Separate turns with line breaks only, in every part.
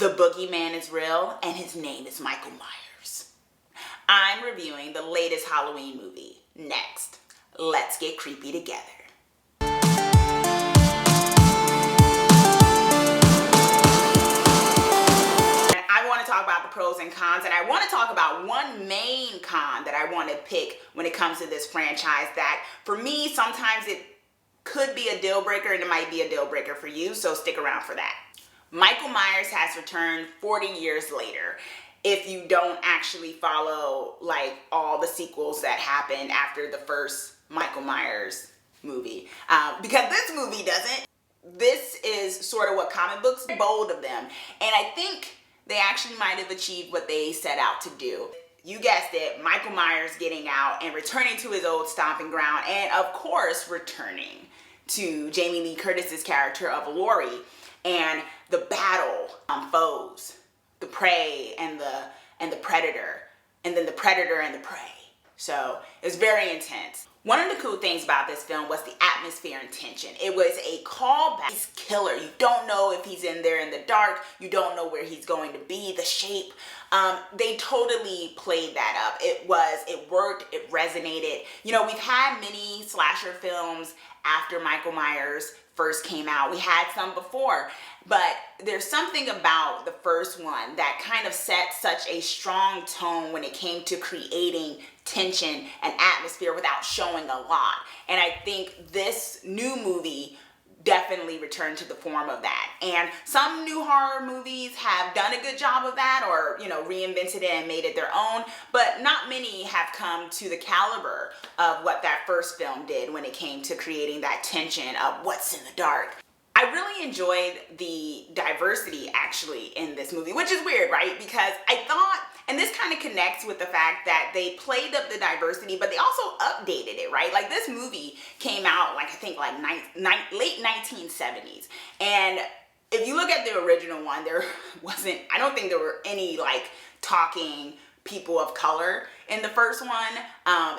The boogeyman is real, and his name is Michael Myers. I'm reviewing the latest Halloween movie. Next, let's get creepy together. I want to talk about the pros and cons, and I want to talk about one main con that I want to pick when it comes to this franchise that, for me, sometimes it could be a deal breaker, and it might be a deal breaker for you, so stick around for that. Michael Myers has returned 40 years later. If you don't actually follow like all the sequels that happened after the first Michael Myers movie, because this movie doesn't. This is sort of what comic books are bold of them, and I think they actually might have achieved what they set out to do. You guessed it, Michael Myers getting out and returning to his old stomping ground, and of course returning to Jamie Lee Curtis's character of Laurie, and the battle foes, the prey and the predator, and then the predator and the prey. So it's very intense. One of the cool things about this film was the atmosphere and tension. It was a callback. He's killer. You don't know if he's in there in the dark. You don't know where he's going to be, the shape. They totally played that up. It worked, it resonated. You know, we've had many slasher films after Michael Myers first came out. We had some before, but there's something about the first one that kind of set such a strong tone when it came to creating tension and atmosphere without showing a lot. And I think this new movie definitely returned to the form of that. And some new horror movies have done a good job of that, or, you know, reinvented it and made it their own, but not many have come to the caliber of what that first film did when it came to creating that tension of what's in the dark. I really enjoyed the diversity actually in this movie, which is weird, right? Because I thought, and this kind of connects with the fact that they played up the diversity, but they also updated it, right? Like this movie came out, like I think like late 1970s. And if you look at the original one, there wasn't, I don't think there were any like talking people of color in the first one.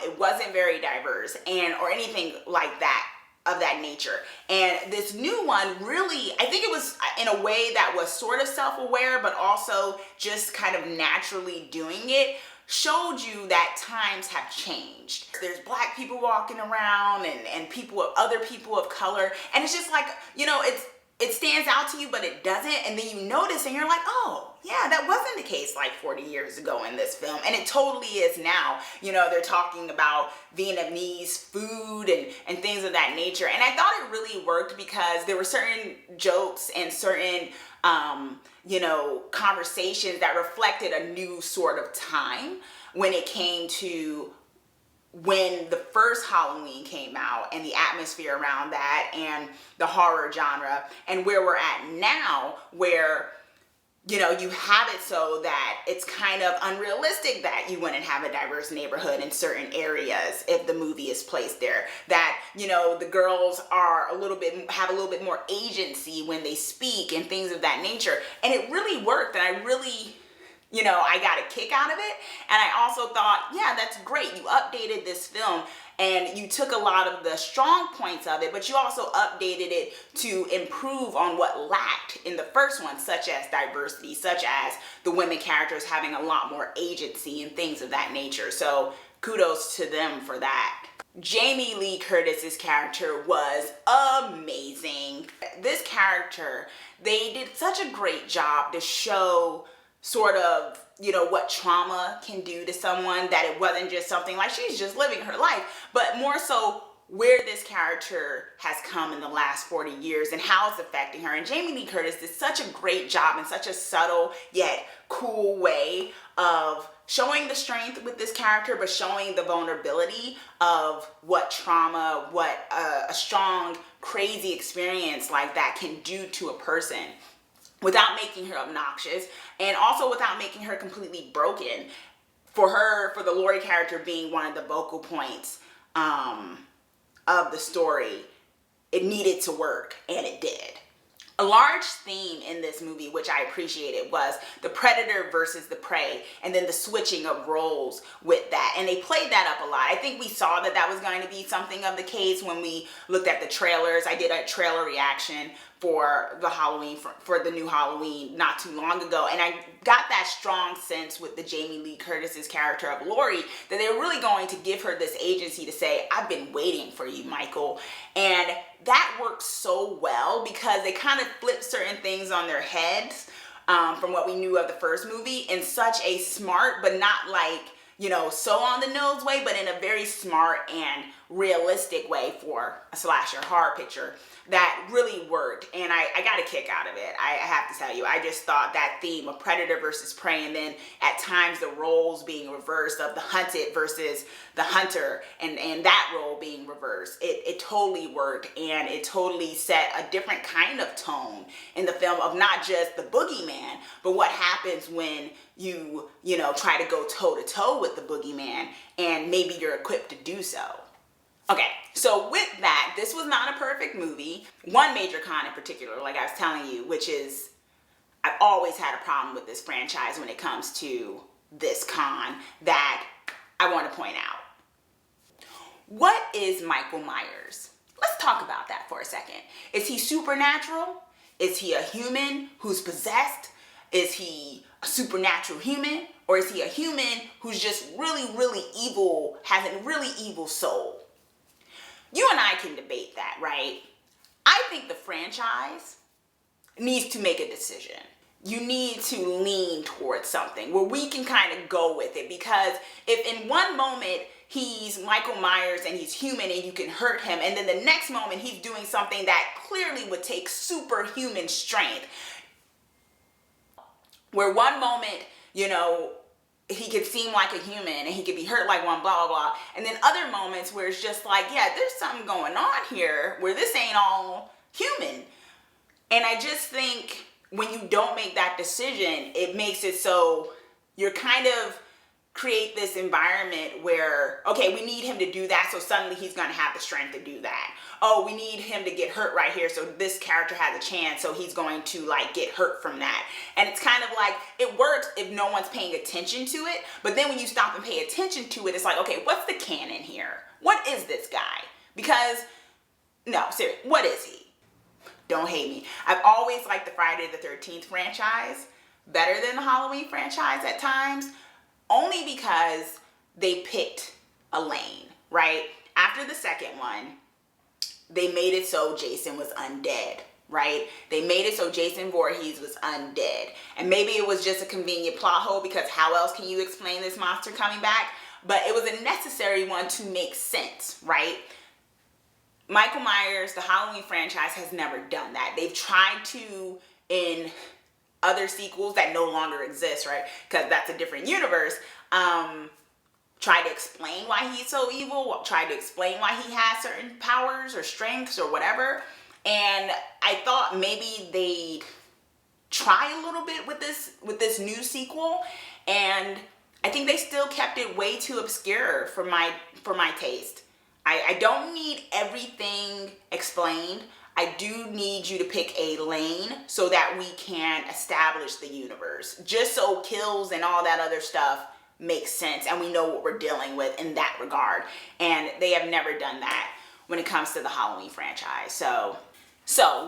It wasn't very diverse or anything like that, of that nature. And this new one really, I think it was in a way that was sort of self-aware, but also just kind of naturally doing it, showed you that times have changed. There's black people walking around and other people of color, and it's just like, you know, it stands out to you, but it doesn't, and then you notice and you're like, oh yeah, that wasn't the case like 40 years ago in this film, and it totally is now. You know, they're talking about Vietnamese food and things of that nature, and I thought it really worked because there were certain jokes and certain you know, conversations that reflected a new sort of time when it came to when the first Halloween came out and the atmosphere around that and the horror genre, and where we're at now, where, you know, you have it so that it's kind of unrealistic that you wouldn't have a diverse neighborhood in certain areas if the movie is placed there. That, you know, the girls are have a little bit more agency when they speak and things of that nature. And it really worked, and I really, you know, I got a kick out of it. And I also thought, yeah, that's great. You updated this film and you took a lot of the strong points of it, but you also updated it to improve on what lacked in the first one, such as diversity, such as the women characters having a lot more agency and things of that nature. So kudos to them for that. Jamie Lee Curtis's character was amazing. This character, they did such a great job to show sort of, you know, what trauma can do to someone, that it wasn't just something like she's just living her life, but more so where this character has come in the last 40 years and how it's affecting her. And Jamie Lee Curtis did such a great job in such a subtle yet cool way of showing the strength with this character, but showing the vulnerability of what trauma, what a strong, crazy experience like that can do to a person, without making her obnoxious, and also without making her completely broken. For the Laurie character being one of the vocal points of the story, it needed to work, and it did. A large theme in this movie, which I appreciated, was the predator versus the prey, and then the switching of roles with that. And they played that up a lot. I think we saw that that was going to be something of the case when we looked at the trailers. I did a trailer reaction for the Halloween, for the new Halloween not too long ago. And I got that strong sense with the Jamie Lee Curtis's character of Laurie that they were really going to give her this agency to say, I've been waiting for you, Michael. And that works so well because they kind of flip certain things on their heads from what we knew of the first movie in such a smart, but not like, you know, so on the nose way, but in a very smart and realistic way for a slasher horror picture that really worked. And I got a kick out of it. I have to tell you, I just thought that theme of predator versus prey, and then at times the roles being reversed of the hunted versus the hunter, and that role being reversed, it totally worked, and it totally set a different kind of tone in the film of not just the boogeyman, but what happens when you know, try to go toe to toe with the boogeyman, and maybe you're equipped to do so. Okay, so with that, this was not a perfect movie. One major con in particular, like I was telling you, which is I've always had a problem with this franchise when it comes to this con that I want to point out. What is Michael Myers? Let's talk about that for a second. Is he supernatural? Is he a human who's possessed? Is he a supernatural human? Or is he a human who's just really, really evil, has a really evil soul? You and I can debate that, right? I think the franchise needs to make a decision. You need to lean towards something where we can kind of go with it, because if in one moment he's Michael Myers and he's human and you can hurt him, and then the next moment he's doing something that clearly would take superhuman strength, where one moment, you know, he could seem like a human and he could be hurt like one, blah, blah, blah. And then other moments where it's just like, yeah, there's something going on here where this ain't all human. And I just think when you don't make that decision, it makes it so you're kind of create this environment where, okay, we need him to do that, so suddenly he's going to have the strength to do that. Oh, we need him to get hurt right here, so this character has a chance, so he's going to like get hurt from that. And it's kind of like, it works if no one's paying attention to it, but then when you stop and pay attention to it, it's like, okay, what's the canon here? What is this guy? Because, no, seriously, what is he? Don't hate me. I've always liked the Friday the 13th franchise better than the Halloween franchise at times, only because they picked a lane, right? After the second one, they made it so Jason was undead, right? They made it so Jason Voorhees was undead. And maybe it was just a convenient plot hole, because how else can you explain this monster coming back? But it was a necessary one to make sense, right? Michael Myers, the Halloween franchise, has never done that. They've tried to in other sequels that no longer exist, right? Because that's a different universe. Try to explain why he's so evil, try to explain why he has certain powers or strengths or whatever. And I thought maybe they'd try a little bit with this new sequel, and I think they still kept it way too obscure for my taste. I don't need everything explained. I do need you to pick a lane so that we can establish the universe, just so kills and all that other stuff makes sense and we know what we're dealing with in that regard. And they have never done that when it comes to the Halloween franchise. So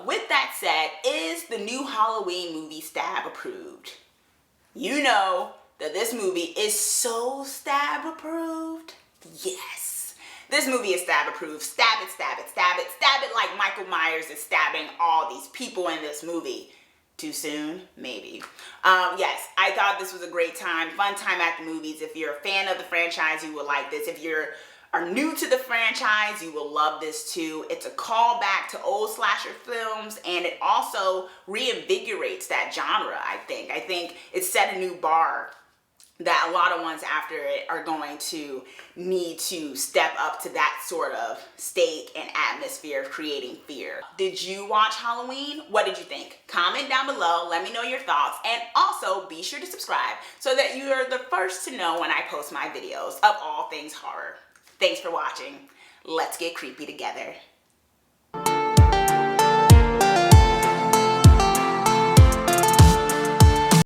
with that said, is the new Halloween movie Stab approved? You know that this movie is so Stab approved. Yes. This movie is Stab approved. Stab it, stab it, stab it, stab it like Michael Myers is stabbing all these people in this movie. Too soon? Maybe. Yes, I thought this was a great time, fun time at the movies. If you're a fan of the franchise, you will like this. If you are new to the franchise, you will love this too. It's a callback to old slasher films, and it also reinvigorates that genre, I think. I think it set a new bar that a lot of ones after it are going to need to step up to that sort of stake and atmosphere of creating fear. Did you watch Halloween? What did you think? Comment down below, let me know your thoughts, and also be sure to subscribe so that you are the first to know when I post my videos of all things horror. Thanks for watching. Let's get creepy together.